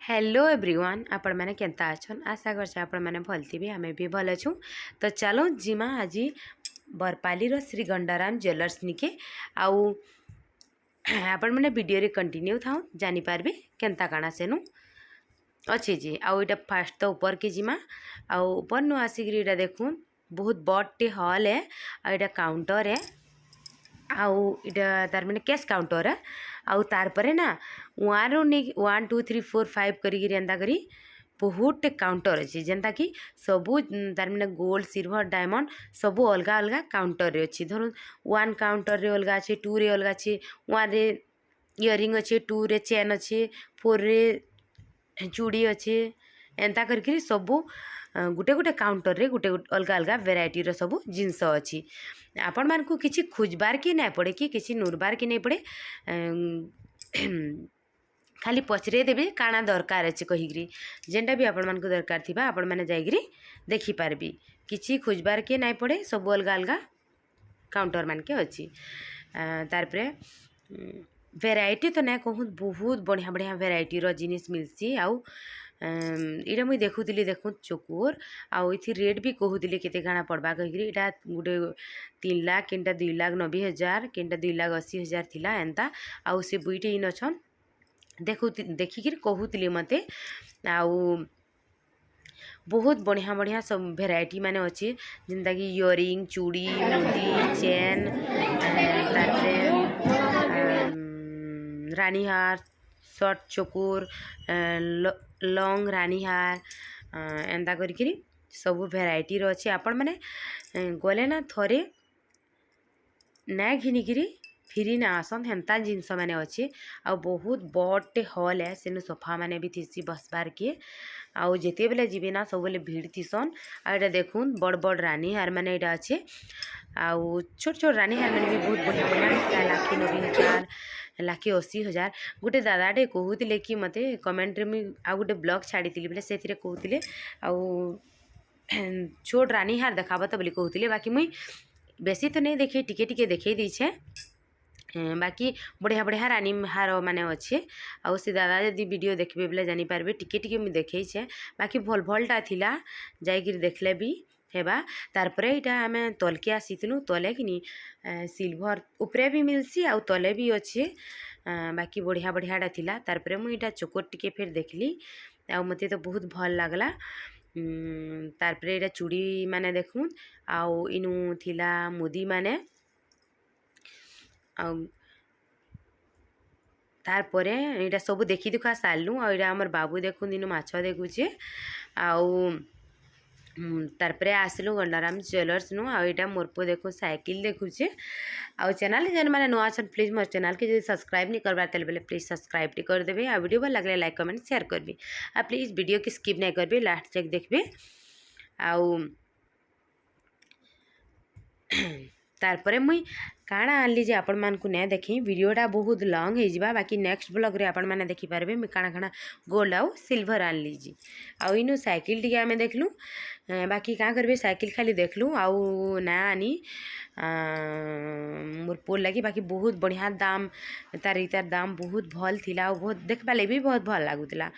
Hello everyone आपण मैंने Kenta अच्छन आशा कर आपण मैंने भल थी आम भी भल अच्छू। तो चलो जिमा आज बरपाली श्री गंडाराम ज्वेलर्स निके आउ आपण मैंने वीडियो रे कंटिन्यू था जानीपारे केंता काଣା सेनु अच्छे जी। आउ इटा फास्ट तो ऊपर के जिमा आउ ऊपर नु आसिक इटा देखून बहुत बड़टे हॉल है। आ इटा काउंटर है आउ इटा तार मैंने कैश काउंटर है। आउ तार परे ना 1 2 3 4 5 करी एंता करी बहुत काउंटर अच्छे जेनता कि सबू तार मैंने गोल्ड सिल्वर डायमंड सबू अलग अलग काउंटर रे अच्छी। धर 1 काउंटर रे अलग अच्छे 2 रे अलग अच्छे 1 रे इयरिंग अच्छे 2 रे चेन अच्छे 4 रे चूड़ी अच्छे एंता करके सबू गुटे गुटे काउंटर रे गुटे अलग अलग वेराइटी रो सबू जिनस अच्छी। आपण मान को किसी खोजबार की नहीं पड़े कि किसी नुरबार की नहीं पड़े खाली पचरे देबे काଣା दरकार अच्छे कहीकि जेनटा भी आपण मान को दरकार थिबा आपण माने जाइकरी देखि पारबी किसी खोजबार के नहीं पड़े सब अलग अलग काउंटर मान के अच्छी। तार परे वेराइटी तो ना कहूँ बहुत बढ़िया बढ़िया वेराइटी रो जिनिस मिलसी। आउ इटा मुई देखुली देखूँ चोकोर आउ इथि रेट भी कहूली केते काଣା पड़बा कहीकि इटा गोटे 3 लाख किंटा 2 लाख 90,000 किंटा 2 लाख 80,000 थिला एंता। आउ से बुईटे इन अछन देखिकी कहूली मते आउ बहुत बढ़िया बढ़िया सब वेराइटी माने अच्छे जिनता कि इयरिंग चूड़ी मुदी चेन रानी हार शर्ट चोकोर लॉन्ग रानी हार एंता करी सब वेराइटी रो अच्छे। आपण माने गले ना थरे ना घिनिकी फिरी ना आसन हेन्ता जिनस मैंने अच्छे। आ बहुत बड़टे हॉल है सेनु सोफा मैंने भी थी बसबार के आउ जिते बेले जीवे ना सब बेले भीड़ थीसन। आ इटा देखून बड़ बड़ रानी हार मैंने इटा अच्छे आउ छोट छोट रानी हार मैंने भी बहुत बढ़िया बढ़िया लाखे 90,000 लाखे 80,000 गोटे दादाटे कहूले कि मते कमेंट रे मुझे आ गोटे ब्लॉग छाड़ी बोले से कहते आउ छोट रानी हार देखाब तो बोली कहते बाकी मुई बेसी तो नहीं देखे टिके टिके देखे दीछे बाकी बढ़िया बढ़िया रानी हार माने अच्छे। आउ से दादा जदि वीडियो देखबे बोले जानी पारबे टिके टिके मुझे देखैछे बाकी भल भलटा थिला जाइकिर देखले भी हेबा। तार परे इटा आमे तलके आसीतनु तले कि सिल्वर उपरे भी मिलसी आउ तले भी अच्छे बाकी बढ़िया बढ़ियाटा थिला। तार परे मुई इटा चोकोर टिके फिर देखली आउ मते तो बहुत भल लागला। तार परे इटा चूड़ी माने देखून आउ इनु थिला मुदी माने तार परे इटा सब देखी दुखा सारू आ इटा हमर बाबू देखुन इनु माछ देखुचे आउ तार परे आसलु गंडाराम ज्वेलर्स नु आ इटा मोर पो देखो साइकिल देखुचे। आउ चैनल जन माने नुआ छन प्लीज मोर चैनल के जदि सब्सक्राइब नहीं करबा तेल बेले प्लीज सब्सक्राइब टी कर देबे आ वीडियो भल लागले लाइक कमेंट शेयर करबे आ प्लीज वीडियो के स्किप नहीं करबे लास्ट तक देखबे। आउ तार परे मुई काଣା आनली जे आपण मान को नै देखी वीडियोटा बहुत लॉन्ग हो जिबा बाकी नेक्स्ट ब्लॉग रे आपण माने देखि पारबे मुई काଣା काଣା गोल्ड आउ सिल्वर आनली जी। आउ इनु साइकिल टिके आमे देखलु बाकी का करबे साइकिल खाली देखलु आउ ना आनी मोर पोल लगी बाकी बहुत बढ़िया दाम तार दाम बहुत भल थिला बहुत देखबा ले भी बहुत भल लागुतला।